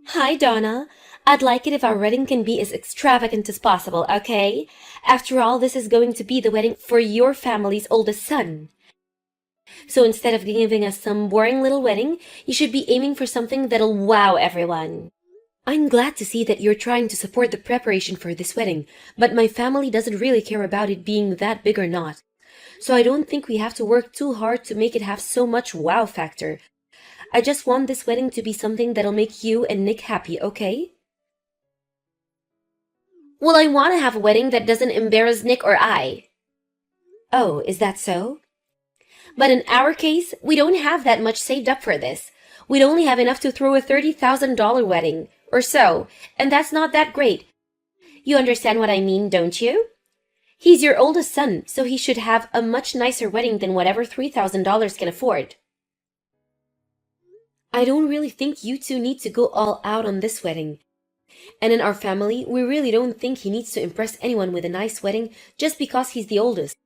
Hi, Donna. I'd like it if our wedding can be as extravagant as possible, okay? After all, this is going to be the wedding for your family's oldest son. So instead of giving us some boring little wedding, you should be aiming for something that'll wow everyone. I'm glad to see that you're trying to support the preparation for this wedding, but my family doesn't really care about it being that big or not. So I don't think we have to work too hard to make it have so much wow factor. I just want this wedding to be something that'll make you and Nick happy, okay? Well, I want to have a wedding that doesn't embarrass Nick or I. Oh, is that so? But in our case, we don't have that much saved up for this. We'd only have enough to throw a $30,000 wedding, or so, and that's not that great. You understand what I mean, don't you? He's your oldest son, so he should have a much nicer wedding than whatever $3,000 can afford. I don't really think you two need to go all out on this wedding. And in our family, we really don't think he needs to impress anyone with a nice wedding just because he's the oldest.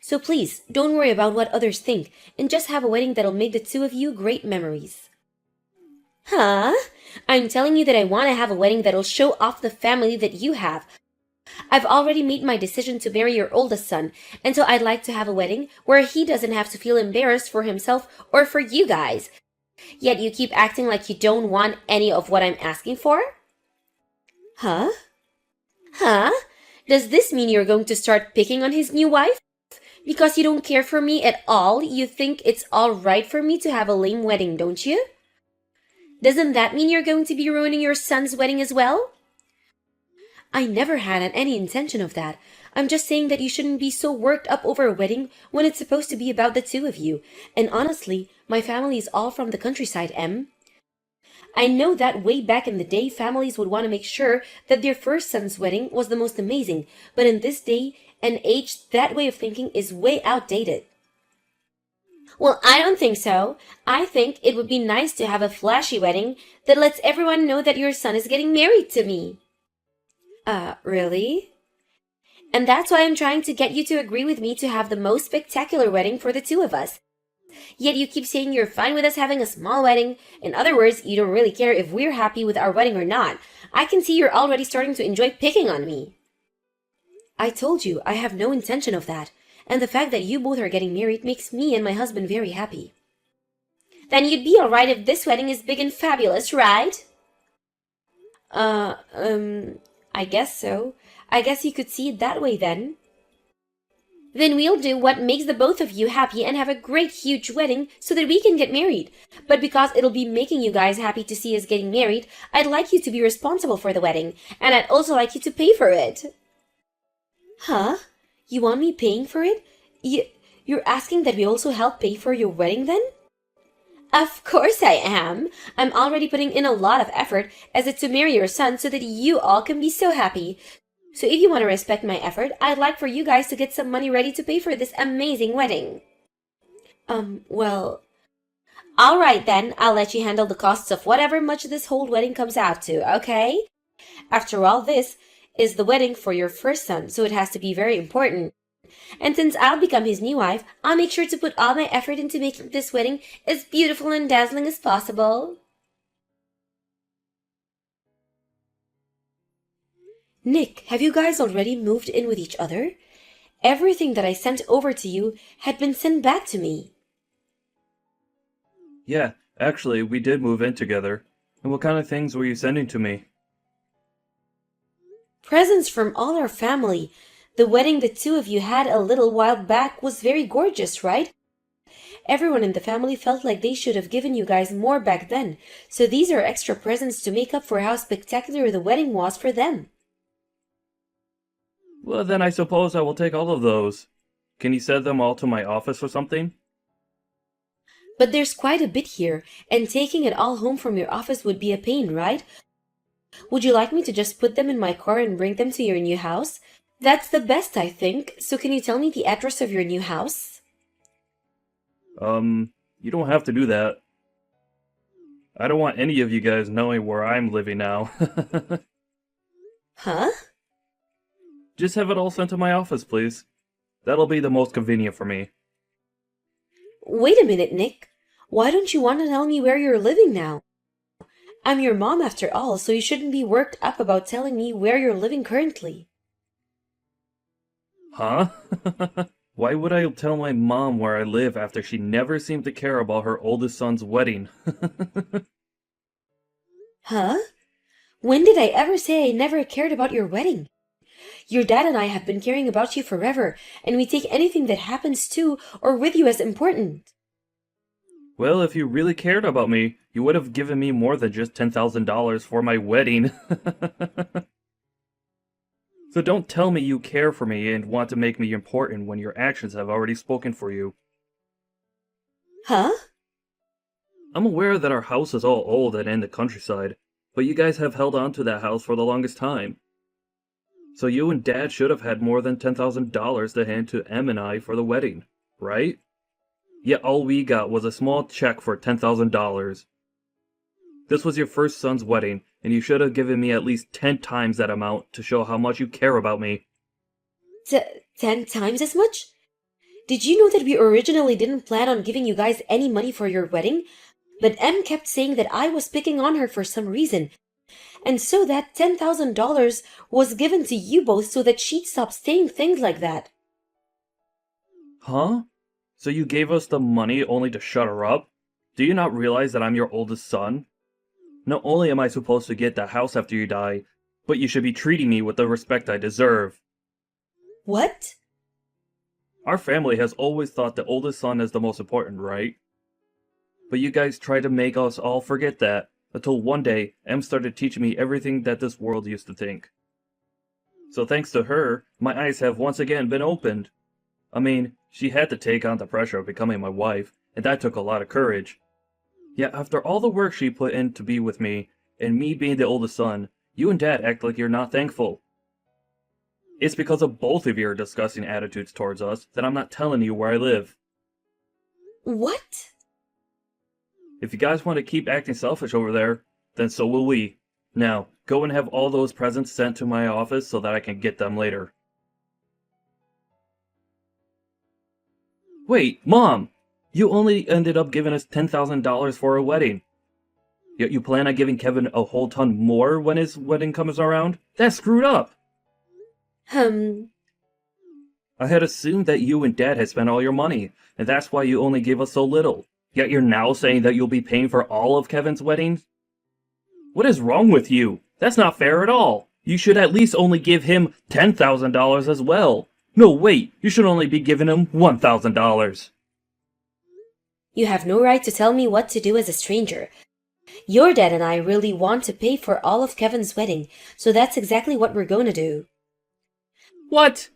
So please, don't worry about what others think, and just have a wedding that'll make the two of you great memories. Huh? I'm telling you that I want to have a wedding that'll show off the family that you have. I've already made my decision to marry your oldest son, and so I'd like to have a wedding where he doesn't have to feel embarrassed for himself or for you guys. Yet you keep acting like you don't want any of what I'm asking for? Huh? Huh? Does this mean you're going to start picking on his new wife? Because you don't care for me at all, you think it's all right for me to have a lame wedding, don't you? Doesn't that mean you're going to be ruining your son's wedding as well? I never had any intention of that. I'm just saying that you shouldn't be so worked up over a wedding when it's supposed to be about the two of you. And honestly, my family is all from the countryside, Em. I know that way back in the day, families would want to make sure that their first son's wedding was the most amazing, but in this day and age, that way of thinking is way outdated. Well, I don't think so. I think it would be nice to have a flashy wedding that lets everyone know that your son is getting married to me. Really? And that's why I'm trying to get you to agree with me to have the most spectacular wedding for the two of us. Yet you keep saying you're fine with us having a small wedding. In other words, you don't really care if we're happy with our wedding or not. I can see you're already starting to enjoy picking on me. I told you, I have no intention of that. And the fact that you both are getting married makes me and my husband very happy. Then you'd be alright if this wedding is big and fabulous, right? Uh, um, I guess so. I guess you could see it that way then. Then we'll do what makes the both of you happy and have a great huge wedding so that we can get married. But because it'll be making you guys happy to see us getting married, I'd like you to be responsible for the wedding, and I'd also like you to pay for it. Huh? You want me paying for it? You're asking that we also help pay for your wedding then? Of course I am. I'm already putting in a lot of effort as it's to marry your son so that you all can be so happy. So if you want to respect my effort, I'd like for you guys to get some money ready to pay for this amazing wedding. Well, all right then, I'll let you handle the costs of whatever much this whole wedding comes out to, okay? After all, this is the wedding for your first son, so it has to be very important. And since I'll become his new wife, I'll make sure to put all my effort into making this wedding as beautiful and dazzling as possible. Nick, have you guys already moved in with each other? Everything that I sent over to you had been sent back to me. Yeah, actually, we did move in together. And what kind of things were you sending to me? Presents from all our family. The wedding the two of you had a little while back was very gorgeous, right? Everyone in the family felt like they should have given you guys more back then, so these are extra presents to make up for how spectacular the wedding was for them. Well, then I suppose I will take all of those. Can you send them all to my office or something? But there's quite a bit here, and taking it all home from your office would be a pain, right? Would you like me to just put them in my car and bring them to your new house? That's the best, I think. So can you tell me the address of your new house? You don't have to do that. I don't want any of you guys knowing where I'm living now. Huh? Just have it all sent to my office, please. That'll be the most convenient for me. Wait a minute, Nick. Why don't you want to tell me where you're living now? I'm your mom after all, so you shouldn't be worked up about telling me where you're living currently. Huh? Why would I tell my mom where I live after she never seemed to care about her oldest son's wedding? Huh? When did I ever say I never cared about your wedding? Your dad and I have been caring about you forever, and we take anything that happens to or with you as important. Well, if you really cared about me, you would have given me more than just $10,000 for my wedding. So don't tell me you care for me and want to make me important when your actions have already spoken for you. Huh? I'm aware that our house is all old and in the countryside, but you guys have held on to that house for the longest time. So you and Dad should have had more than $10,000 to hand to Em and I for the wedding, right? Yet all we got was a small check for $10,000. This was your first son's wedding, and you should have given me at least 10 times that amount to show how much you care about me. 10 times as much? Did you know that we originally didn't plan on giving you guys any money for your wedding? But Em kept saying that I was picking on her for some reason. And so that $10,000 was given to you both so that she'd stop saying things like that. Huh? So you gave us the money only to shut her up? Do you not realize that I'm your oldest son? Not only am I supposed to get the house after you die, but you should be treating me with the respect I deserve. What? Our family has always thought the oldest son is the most important, right? But you guys tried to make us all forget that, until one day, Em started teaching me everything that this world used to think. So thanks to her, my eyes have once again been opened. I mean, she had to take on the pressure of becoming my wife, and that took a lot of courage. Yet after all the work she put in to be with me, and me being the oldest son, you and Dad act like you're not thankful. It's because of both of your disgusting attitudes towards us that I'm not telling you where I live. What? If you guys want to keep acting selfish over there, then so will we. Now, go and have all those presents sent to my office so that I can get them later. Wait, Mom! You only ended up giving us $10,000 for a wedding. Yet you plan on giving Kevin a whole ton more when his wedding comes around? That's screwed up! I had assumed that you and Dad had spent all your money, and that's why you only gave us so little. Yet you're now saying that you'll be paying for all of Kevin's wedding? What is wrong with you? That's not fair at all. You should at least only give him $10,000 as well. No, wait, you should only be giving him $1,000. You have no right to tell me what to do as a stranger. Your dad and I really want to pay for all of Kevin's wedding, so that's exactly what we're going to do. What?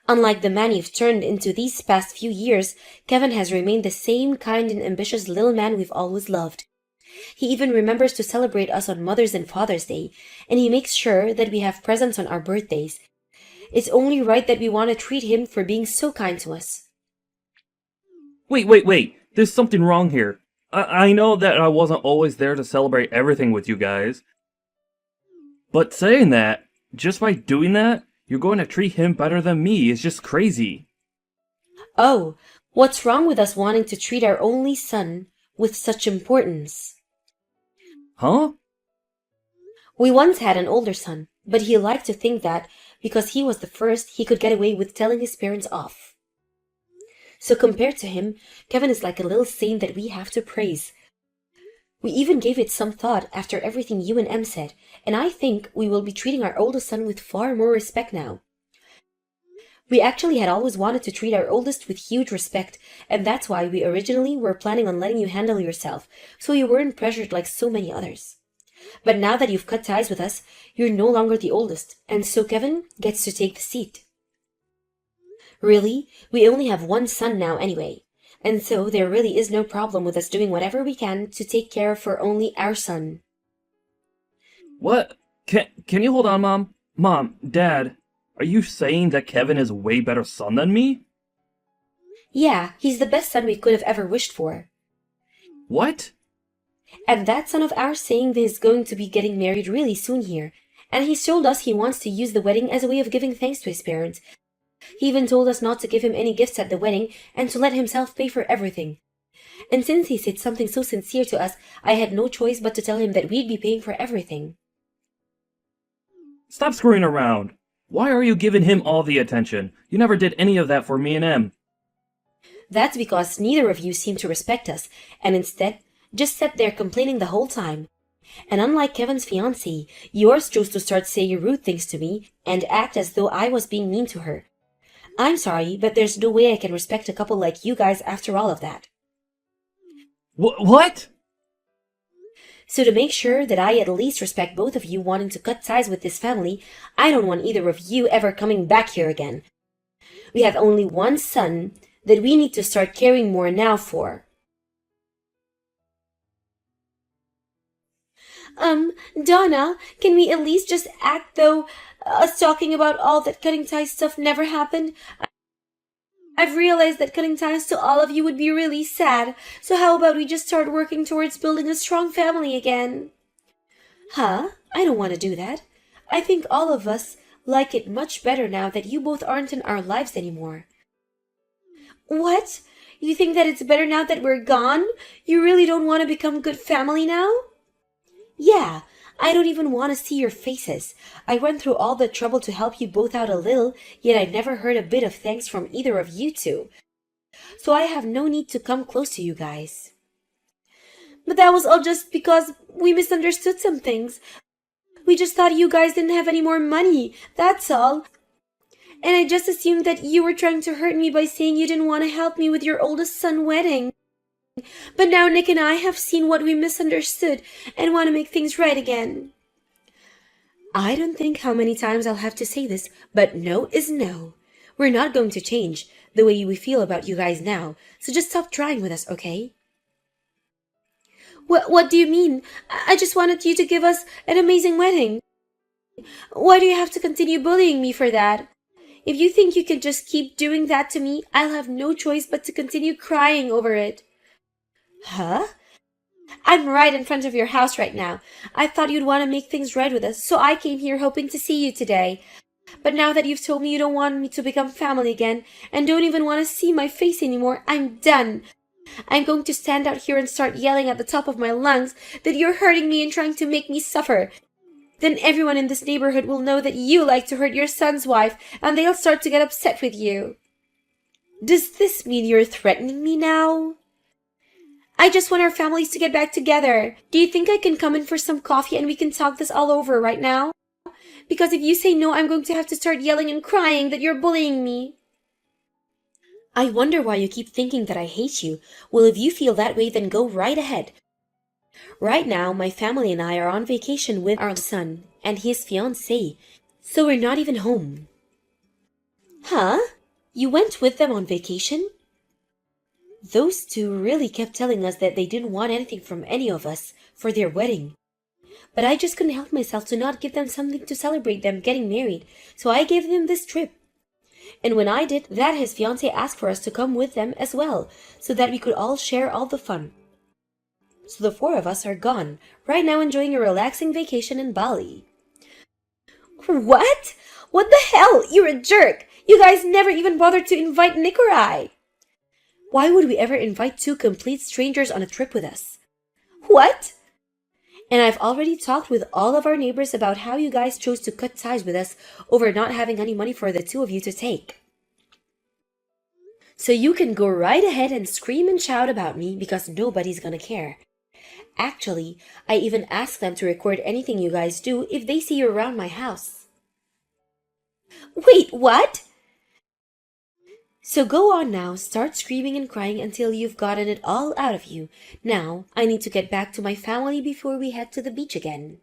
Unlike the man you've turned into these past few years, Kevin has remained the same kind and ambitious little man we've always loved. He even remembers to celebrate us on Mother's and Father's Day, and he makes sure that we have presents on our birthdays. It's only right that we want to treat him for being so kind to us. Wait. There's something wrong here. I know that I wasn't always there to celebrate everything with you guys. But saying that, just by doing that, you're going to treat him better than me is just crazy. Oh, what's wrong with us wanting to treat our only son with such importance? Huh? We once had an older son, but he liked to think that because he was the first, he could get away with telling his parents off. So compared to him, Kevin is like a little saint that we have to praise. We even gave it some thought after everything you and Em said, and I think we will be treating our oldest son with far more respect now. We actually had always wanted to treat our oldest with huge respect, and that's why we originally were planning on letting you handle yourself, so you weren't pressured like so many others. But now that you've cut ties with us, you're no longer the oldest, and so Kevin gets to take the seat. Really, we only have one son now anyway, and so there really is no problem with us doing whatever we can to take care for only our son. What? Can you hold on, Mom? Mom, Dad, are you saying that Kevin is a way better son than me? Yeah, he's the best son we could have ever wished for. What? And that son of ours saying that he's going to be getting married really soon here, and he's told us he wants to use the wedding as a way of giving thanks to his parents. He even told us not to give him any gifts at the wedding and to let himself pay for everything. And since he said something so sincere to us, I had no choice but to tell him that we'd be paying for everything. Stop screwing around. Why are you giving him all the attention? You never did any of that for me and Em. That's because neither of you seem to respect us, and instead just sat there complaining the whole time. And unlike Kevin's fiancée, yours chose to start saying rude things to me and act as though I was being mean to her. I'm sorry, but there's no way I can respect a couple like you guys after all of that. What? So to make sure that I at least respect both of you wanting to cut ties with this family, I don't want either of you ever coming back here again. We have only one son that we need to start caring more now for. Donna, can we at least just act though us talking about all that cutting ties stuff never happened? I've realized that cutting ties to all of you would be really sad, so how about we just start working towards building a strong family again? Huh? I don't want to do that. I think all of us like it much better now that you both aren't in our lives anymore. What? You think that it's better now that we're gone? You really don't want to become good family now? Yeah, I don't even want to see your faces. I went through all the trouble to help you both out a little, yet I never heard a bit of thanks from either of you two. So I have no need to come close to you guys. But that was all just because we misunderstood some things. We just thought you guys didn't have any more money, that's all. And I just assumed that you were trying to hurt me by saying you didn't want to help me with your oldest son's wedding. But now Nick and I have seen what we misunderstood and want to make things right again. I don't think how many times I'll have to say this, but no is no. We're not going to change the way we feel about you guys now, so just stop trying with us, okay? What do you mean? I just wanted you to give us an amazing wedding. Why do you have to continue bullying me for that? If you think you can just keep doing that to me, I'll have no choice but to continue crying over it. Huh? I'm right in front of your house right now. I thought you'd want to make things right with us, so I came here hoping to see you today. But now that you've told me you don't want me to become family again, and don't even want to see my face anymore, I'm done. I'm going to stand out here and start yelling at the top of my lungs that you're hurting me and trying to make me suffer. Then everyone in this neighborhood will know that you like to hurt your son's wife, and they'll start to get upset with you. Does this mean you're threatening me now? I just want our families to get back together. Do you think I can come in for some coffee and we can talk this all over right now? Because if you say no, I'm going to have to start yelling and crying that you're bullying me. I wonder why you keep thinking that I hate you. Well, if you feel that way, then go right ahead. Right now, my family and I are on vacation with our son and his fiancée, so we're not even home. Huh? You went with them on vacation? Those two really kept telling us that they didn't want anything from any of us for their wedding. But I just couldn't help myself to not give them something to celebrate them getting married, so I gave them this trip. And when I did that, his fiancée asked for us to come with them as well, so that we could all share all the fun. So the four of us are gone, right now enjoying a relaxing vacation in Bali. What? What the hell? You're a jerk! You guys never even bothered to invite Nick or I. Why would we ever invite two complete strangers on a trip with us? What? And I've already talked with all of our neighbors about how you guys chose to cut ties with us over not having any money for the two of you to take. So you can go right ahead and scream and shout about me because nobody's gonna care. Actually, I even asked them to record anything you guys do if they see you around my house. Wait, what? So go on now, start screaming and crying until you've gotten it all out of you. Now, I need to get back to my family before we head to the beach again.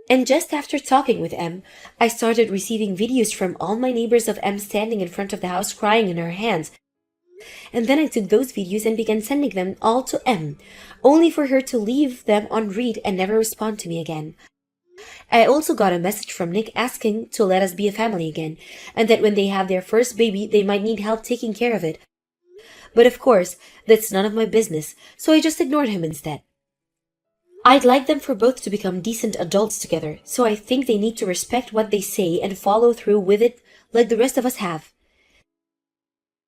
And just after talking with Em, I started receiving videos from all my neighbors of Em standing in front of the house crying in her hands. And then I took those videos and began sending them all to Em, only for her to leave them on read and never respond to me again. I also got a message from Nick asking to let us be a family again, and that when they have their first baby, they might need help taking care of it. But of course, that's none of my business, so I just ignored him instead. I'd like them for both to become decent adults together, so I think they need to respect what they say and follow through with it like the rest of us have.